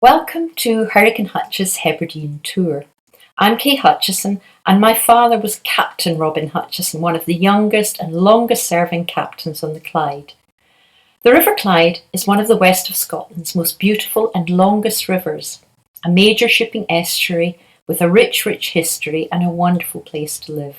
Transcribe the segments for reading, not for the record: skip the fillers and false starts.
Welcome to Hurricane Hutch's Hebridean Tour. I'm Kay Hutchison, and my father was Captain Robin Hurricane, one of the youngest and longest serving captains on the Clyde. The River Clyde is one of the west of Scotland's most beautiful and longest rivers, a major shipping estuary with a rich history and a wonderful place to live.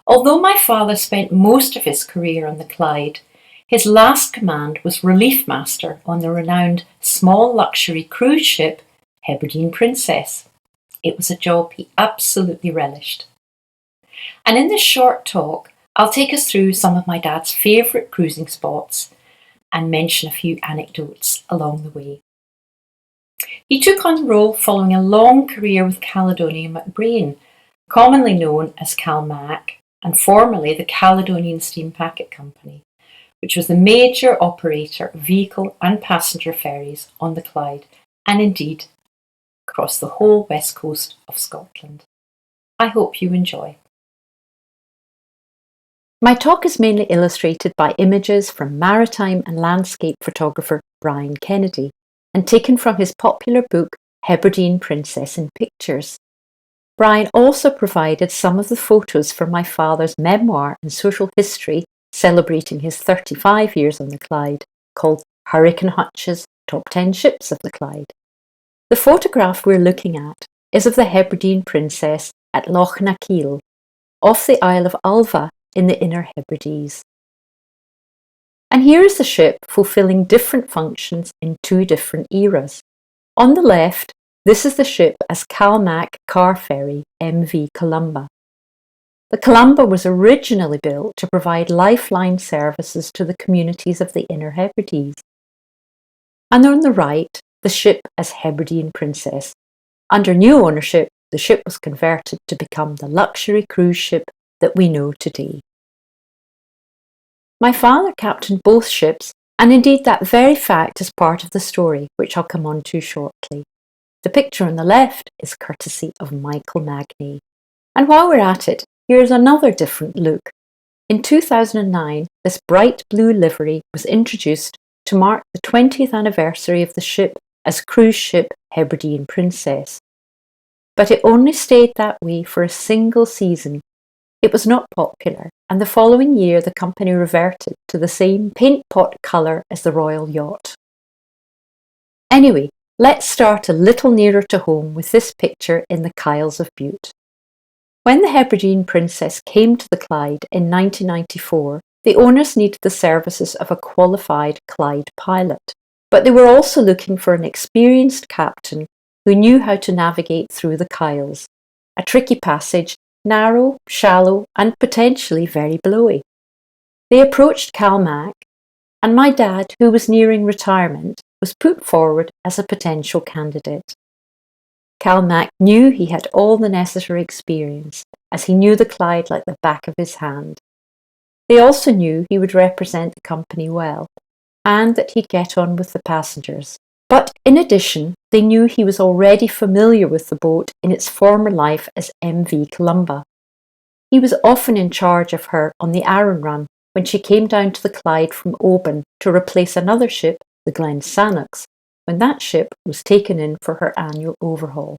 Although my father spent most of his career on the Clyde, his last command was relief master on the renowned small luxury cruise ship Hebridean Princess. It was a job he absolutely relished. And in this short talk, I'll take us through some of my dad's favourite cruising spots and mention a few anecdotes along the way. He took on the role following a long career with Caledonia MacBrayne, commonly known as CalMac, and formerly the Caledonian Steam Packet Company, which was the major operator of vehicle and passenger ferries on the Clyde and indeed across the whole west coast of Scotland. I hope you enjoy. My talk is mainly illustrated by images from maritime and landscape photographer Bryan Kennedy and taken from his popular book Hebridean Princess in Pictures. Bryan also provided some of the photos for my father's memoir and social history celebrating his 35 years on the Clyde, called Hurricane Hutch's Top 10 Ships of the Clyde. The photograph we're looking at is of the Hebridean Princess at Loch na Keal, off the Isle of Ulva in the Inner Hebrides. And here is the ship fulfilling different functions in two different eras. On the left, this is the ship as CalMac car ferry MV Columba. The Columba was originally built to provide lifeline services to the communities of the Inner Hebrides. And on the right, the ship as Hebridean Princess. Under new ownership, the ship was converted to become the luxury cruise ship that we know today. My father captained both ships, and indeed that very fact is part of the story, which I'll come on to shortly. The picture on the left is courtesy of Michael Magnay. And while we're at it, here's another different look. In 2009, this bright blue livery was introduced to mark the 20th anniversary of the ship as cruise ship Hebridean Princess. But it only stayed that way for a single season. It was not popular, and the following year the company reverted to the same paint pot colour as the royal yacht. Anyway, let's start a little nearer to home with this picture in the Kyles of Bute. When the Hebridean Princess came to the Clyde in 1994, the owners needed the services of a qualified Clyde pilot, but they were also looking for an experienced captain who knew how to navigate through the Kyles, a tricky passage, narrow, shallow, and potentially very blowy. They approached CalMac, and my dad, who was nearing retirement, was put forward as a potential candidate. CalMac knew he had all the necessary experience, as he knew the Clyde like the back of his hand. They also knew he would represent the company well, and that he'd get on with the passengers. But in addition, they knew he was already familiar with the boat in its former life as MV Columba. He was often in charge of her on the Arran run when she came down to the Clyde from Oban to replace another ship, the Glen Sannox, when that ship was taken in for her annual overhaul.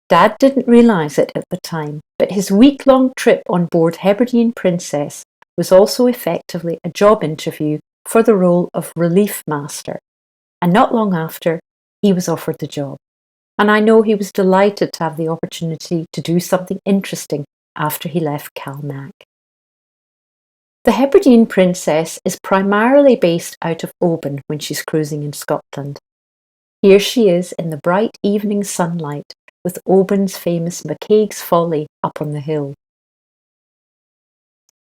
Dad didn't realise it at the time, but his week-long trip on board Hebridean Princess was also effectively a job interview for the role of relief master, and not long after, he was offered the job. And I know he was delighted to have the opportunity to do something interesting after he left CalMac. The Hebridean Princess is primarily based out of Oban when she's cruising in Scotland. Here she is in the bright evening sunlight with Oban's famous McCaig's Folly up on the hill.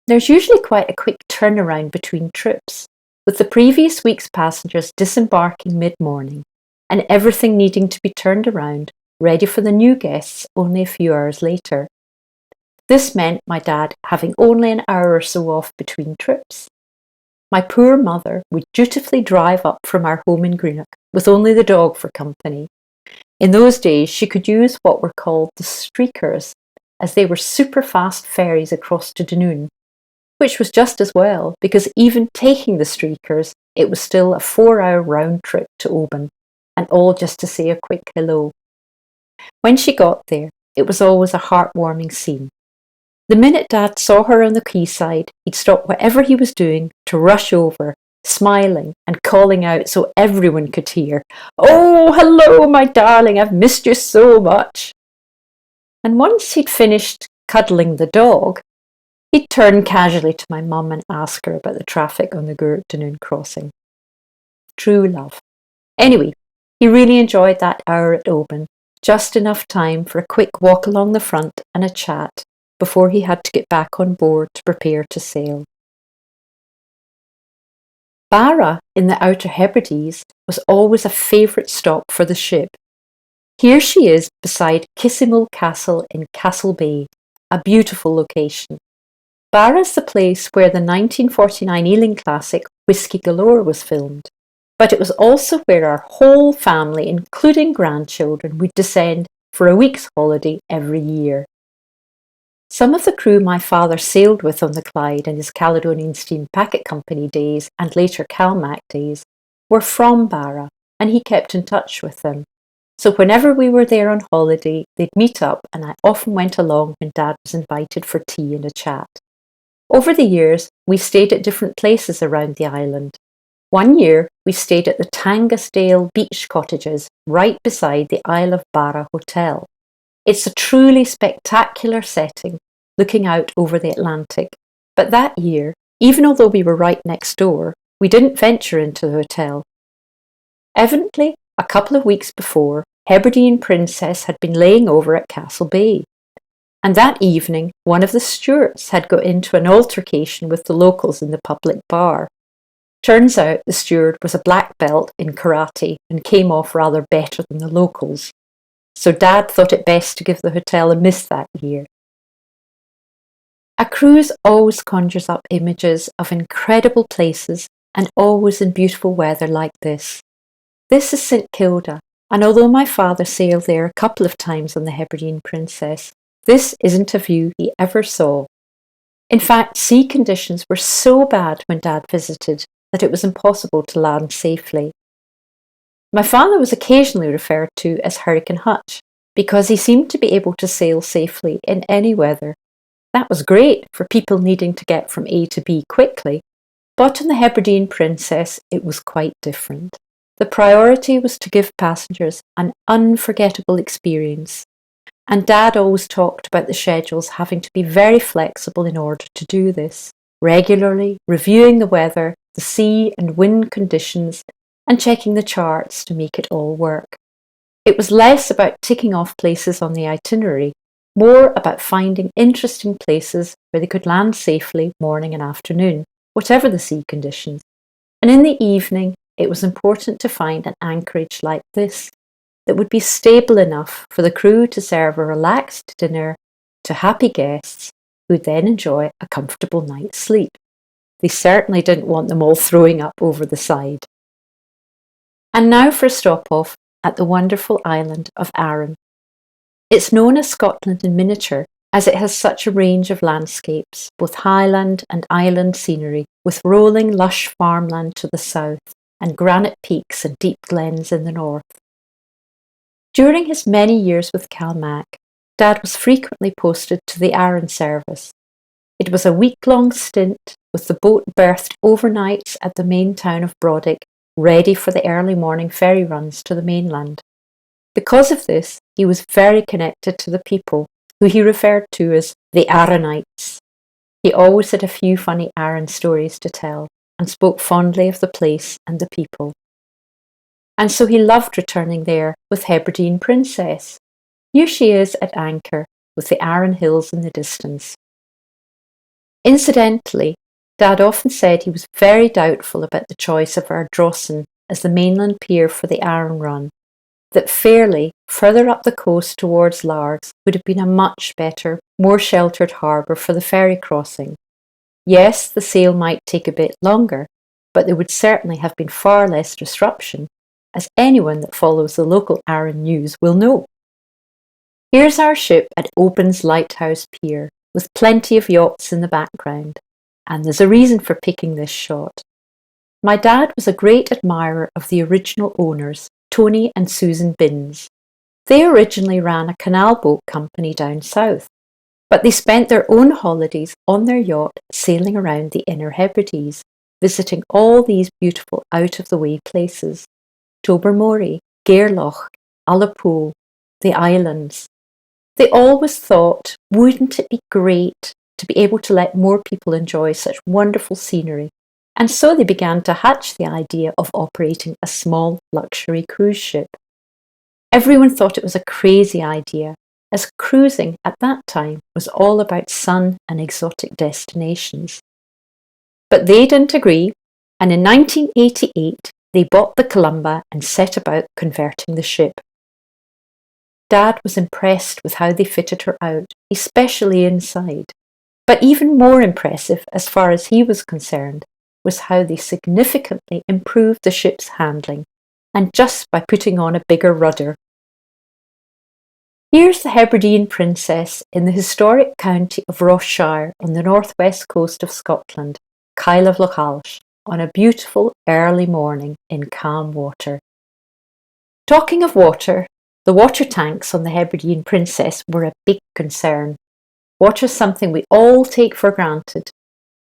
There's usually quite a quick turnaround between trips, with the previous week's passengers disembarking mid-morning and everything needing to be turned around, ready for the new guests only a few hours later. This meant my dad having only an hour or so off between trips. My poor mother would dutifully drive up from our home in Greenock with only the dog for company. In those days, she could use what were called the streakers, as they were super fast ferries across to Dunoon, which was just as well, because even taking the streakers, it was still a 4-hour round trip to Oban. and all just to say a quick hello. When she got there, it was always a heartwarming scene. The minute Dad saw her on the quayside, he'd stop whatever he was doing to rush over, smiling and calling out so everyone could hear, "Oh, hello, my darling, I've missed you so much." And once he'd finished cuddling the dog, he'd turn casually to my mum and ask her about the traffic on the Gurtdoon crossing. True love. Anyway, he really enjoyed that hour at Oban, just enough time for a quick walk along the front and a chat before he had to get back on board to prepare to sail. Barra in the Outer Hebrides was always a favourite stop for the ship. Here she is beside Kissimul Castle in Castle Bay, a beautiful location. Barra's the place where the 1949 Ealing classic Whiskey Galore was filmed, but it was also where our whole family, including grandchildren, would descend for a week's holiday every year. Some of the crew my father sailed with on the Clyde in his Caledonian Steam Packet Company days and later Calmac days were from Barra, and he kept in touch with them. So whenever we were there on holiday, they'd meet up, and I often went along when Dad was invited for tea and a chat. Over the years, we stayed at different places around the island. One year, we stayed at the Tangasdale Beach Cottages right beside the Isle of Barra Hotel. It's a truly spectacular setting, looking out over the Atlantic. But that year, even although we were right next door, we didn't venture into the hotel. Evidently, a couple of weeks before, Hebridean Princess had been laying over at Castle Bay. And that evening, one of the Stuarts had got into an altercation with the locals in the public bar. Turns out the steward was a black belt in karate and came off rather better than the locals. So Dad thought it best to give the hotel a miss that year. A cruise always conjures up images of incredible places and always in beautiful weather like this. This is St Kilda, and although my father sailed there a couple of times on the Hebridean Princess, this isn't a view he ever saw. In fact, sea conditions were so bad when Dad visited that it was impossible to land safely. My father was occasionally referred to as Hurricane Hutch because he seemed to be able to sail safely in any weather. That was great for people needing to get from A to B quickly, but on the Hebridean Princess it was quite different. The priority was to give passengers an unforgettable experience, and Dad always talked about the schedules having to be very flexible in order to do this, regularly reviewing the weather, the sea and wind conditions, and checking the charts to make it all work. It was less about ticking off places on the itinerary, more about finding interesting places where they could land safely morning and afternoon, whatever the sea conditions. And in the evening, it was important to find an anchorage like this that would be stable enough for the crew to serve a relaxed dinner to happy guests who'd then enjoy a comfortable night's sleep. They certainly didn't want them all throwing up over the side. And now for a stop-off at the wonderful island of Arran. It's known as Scotland in miniature as it has such a range of landscapes, both highland and island scenery, with rolling lush farmland to the south and granite peaks and deep glens in the north. During his many years with Calmac, Dad was frequently posted to the Arran service. It was a week-long stint with the boat berthed overnights at the main town of Brodick, ready for the early morning ferry runs to the mainland. Because of this, he was very connected to the people, who he referred to as the Arranites. He always had a few funny Arran stories to tell, and spoke fondly of the place and the people. And so he loved returning there with Hebridean Princess. Here she is at anchor, with the Arran Hills in the distance. Incidentally, Dad often said he was very doubtful about the choice of Ardrossan as the mainland pier for the Arran run, that Fairlie, further up the coast towards Largs, would have been a much better, more sheltered harbour for the ferry crossing. Yes, the sail might take a bit longer, but there would certainly have been far less disruption, as anyone that follows the local Arran news will know. Here's our ship at Oban's Lighthouse Pier, with plenty of yachts in the background, and there's a reason for picking this shot. My dad was a great admirer of the original owners, Tony and Susan Binns. They originally ran a canal boat company down south, but they spent their own holidays on their yacht sailing around the Inner Hebrides, visiting all these beautiful out-of-the-way places: Tobermory, Gairloch, Ullapool, the islands. They always thought, wouldn't it be great to be able to let more people enjoy such wonderful scenery? And so they began to hatch the idea of operating a small luxury cruise ship. Everyone thought it was a crazy idea, as cruising at that time was all about sun and exotic destinations. But they didn't agree, and in 1988 they bought the Columba and set about converting the ship. Dad was impressed with how they fitted her out, especially inside. But even more impressive, as far as he was concerned, was how they significantly improved the ship's handling, and just by putting on a bigger rudder. Here's the Hebridean Princess in the historic county of Ross-shire on the northwest coast of Scotland, Kyle of Lochalsh, on a beautiful early morning in calm water. Talking of water, the water tanks on the Hebridean Princess were a big concern. Water's something we all take for granted,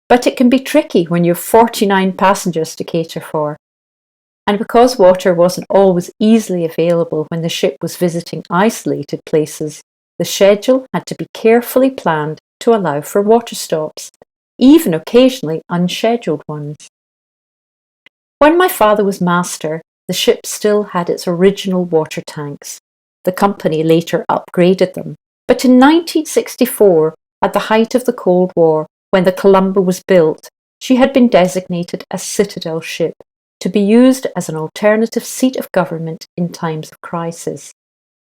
but it can be tricky when you have 49 passengers to cater for. And because water wasn't always easily available when the ship was visiting isolated places, the schedule had to be carefully planned to allow for water stops, even occasionally unscheduled ones. When my father was master, the ship still had its original water tanks. The company later upgraded them, but in 1964, at the height of the Cold War, when the Columba was built, she had been designated a citadel ship, to be used as an alternative seat of government in times of crisis.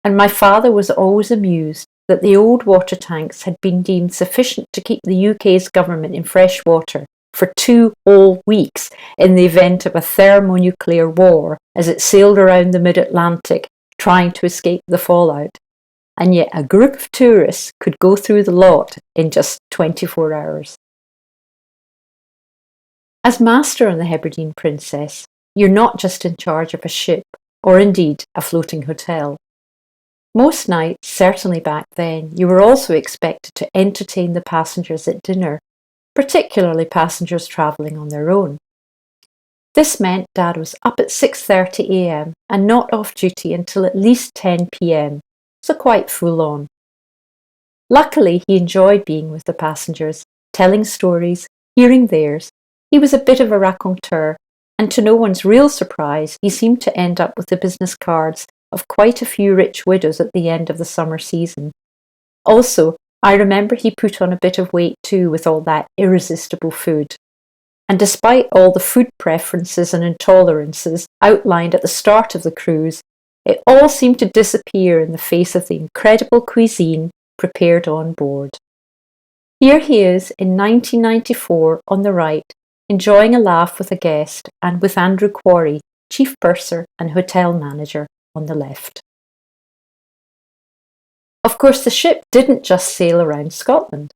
And my father was always amused that the old water tanks had been deemed sufficient to keep the UK's government in fresh water for 2 whole weeks in the event of a thermonuclear war as it sailed around the mid-Atlantic trying to escape the fallout. And yet a group of tourists could go through the lot in just 24 hours. As master on the Hebridean Princess, you're not just in charge of a ship, or indeed a floating hotel. Most nights, certainly back then, you were also expected to entertain the passengers at dinner, particularly passengers travelling on their own. This meant Dad was up at 6:30 a.m. and not off duty until at least 10 p.m, so quite full on. Luckily, he enjoyed being with the passengers, telling stories, hearing theirs. He was a bit of a raconteur, and to no one's real surprise, he seemed to end up with the business cards of quite a few rich widows at the end of the summer season. Also, I remember he put on a bit of weight too with all that irresistible food. And despite all the food preferences and intolerances outlined at the start of the cruise, it all seemed to disappear in the face of the incredible cuisine prepared on board. Here he is in 1994 on the right, enjoying a laugh with a guest, and with Andrew Quarry, chief purser and hotel manager, on the left. Of course, the ship didn't just sail around Scotland,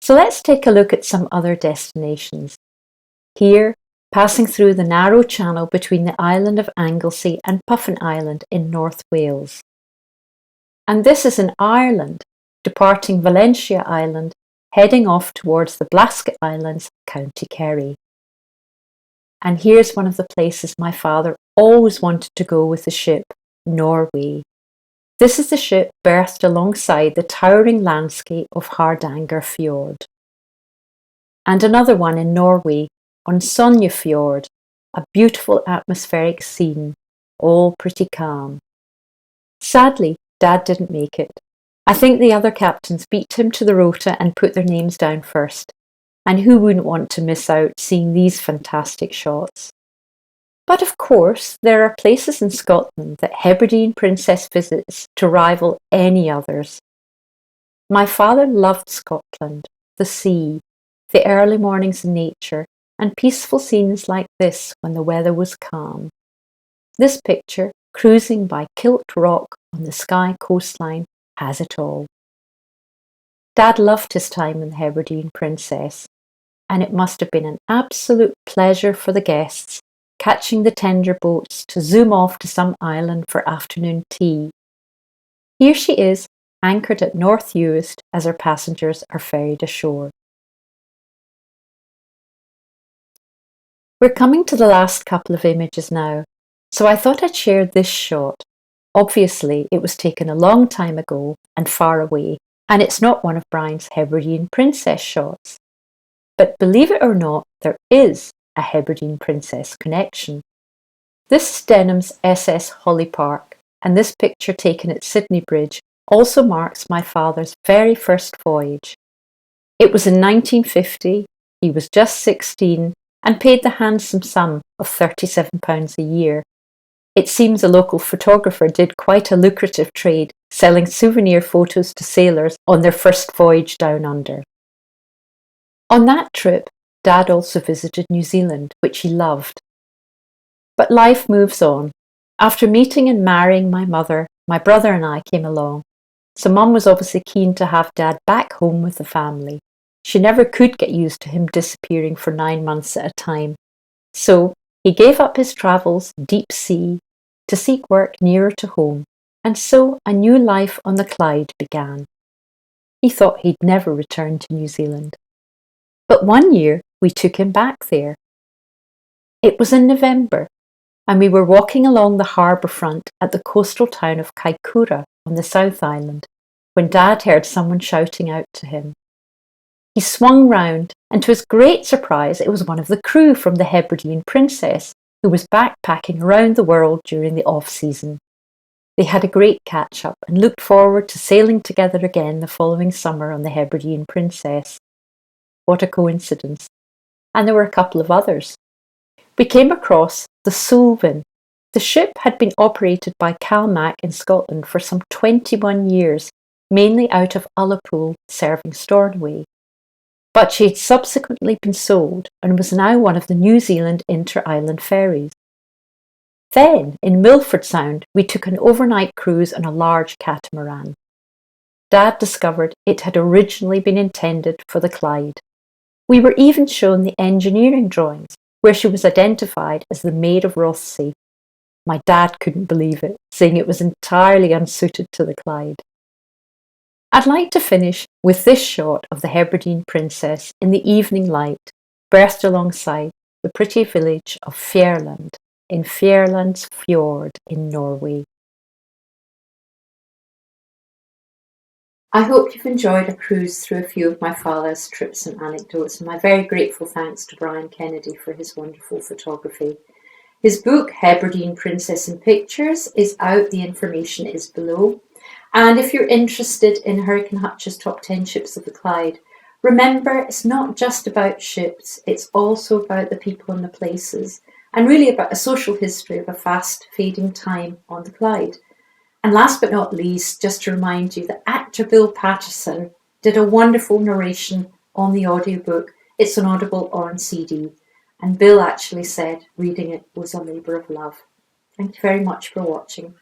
so let's take a look at some other destinations. Here, passing through the narrow channel between the island of Anglesey and Puffin Island in North Wales. And this is in Ireland, departing Valentia Island, heading off towards the Blasket Islands, County Kerry. And here's one of the places my father always wanted to go with the ship, Norway. This is the ship berthed alongside the towering landscape of Hardanger Fjord. And another one in Norway, on Sonja Fjord, a beautiful atmospheric scene, all pretty calm. Sadly, Dad didn't make it. I think the other captains beat him to the rota and put their names down first. And who wouldn't want to miss out seeing these fantastic shots? But of course, there are places in Scotland that Hebridean Princess visits to rival any others. My father loved Scotland, the sea, the early mornings in nature, and peaceful scenes like this when the weather was calm. This picture, cruising by Kilt Rock on the Skye coastline, has it all. Dad loved his time in the Hebridean Princess, and it must have been an absolute pleasure for the guests, catching the tender boats to zoom off to some island for afternoon tea. Here she is, anchored at North Uist as her passengers are ferried ashore. We're coming to the last couple of images now, so I thought I'd share this shot. Obviously, it was taken a long time ago and far away, and it's not one of Bryan's Hebridean Princess shots. But believe it or not, there is a Hebridean Princess connection. This is Denham's SS Holly Park, and this picture taken at Sydney Bridge also marks my father's very first voyage. It was in 1950, he was just 16 and paid the handsome sum of £37 a year. It seems a local photographer did quite a lucrative trade, selling souvenir photos to sailors on their first voyage down under. On that trip, Dad also visited New Zealand, which he loved. But life moves on. After meeting and marrying my mother, my brother and I came along. So Mum was obviously keen to have Dad back home with the family. She never could get used to him disappearing for 9 months at a time. So he gave up his travels deep sea to seek work nearer to home, and so a new life on the Clyde began. He thought he'd never return to New Zealand. But one year we took him back there. It was in November, and we were walking along the harbour front at the coastal town of Kaikoura on the South Island, when Dad heard someone shouting out to him. He swung round, and to his great surprise it was one of the crew from the Hebridean Princess, who was backpacking around the world during the off-season. They had a great catch-up and looked forward to sailing together again the following summer on the Hebridean Princess. What a coincidence. And there were a couple of others. We came across the Sulvin. The ship had been operated by Columba in Scotland for some 21 years, mainly out of Ullapool, serving Stornoway. But she had subsequently been sold and was now one of the New Zealand inter-island ferries. Then, in Milford Sound, we took an overnight cruise on a large catamaran. Dad discovered it had originally been intended for the Clyde. We were even shown the engineering drawings, where she was identified as the Maid of Rothsay. My dad couldn't believe it, saying it was entirely unsuited to the Clyde. I'd like to finish with this shot of the Hebridean Princess in the evening light, berthed alongside the pretty village of Fjærland in Fjærlands Fjord in Norway. I hope you've enjoyed a cruise through a few of my father's trips and anecdotes, and my very grateful thanks to Bryan Kennedy for his wonderful photography. His book, Hebridean Princess in Pictures, is out. The information is below. And if you're interested in Hurricane Hutch's top 10 ships of the Clyde, remember it's not just about ships, it's also about the people and the places, and really about a social history of a fast fading time on the Clyde. And last but not least, just to remind you that actor Bill Patterson did a wonderful narration on the audiobook. It's on Audible or on CD. And Bill actually said reading it was a labour of love. Thank you very much for watching.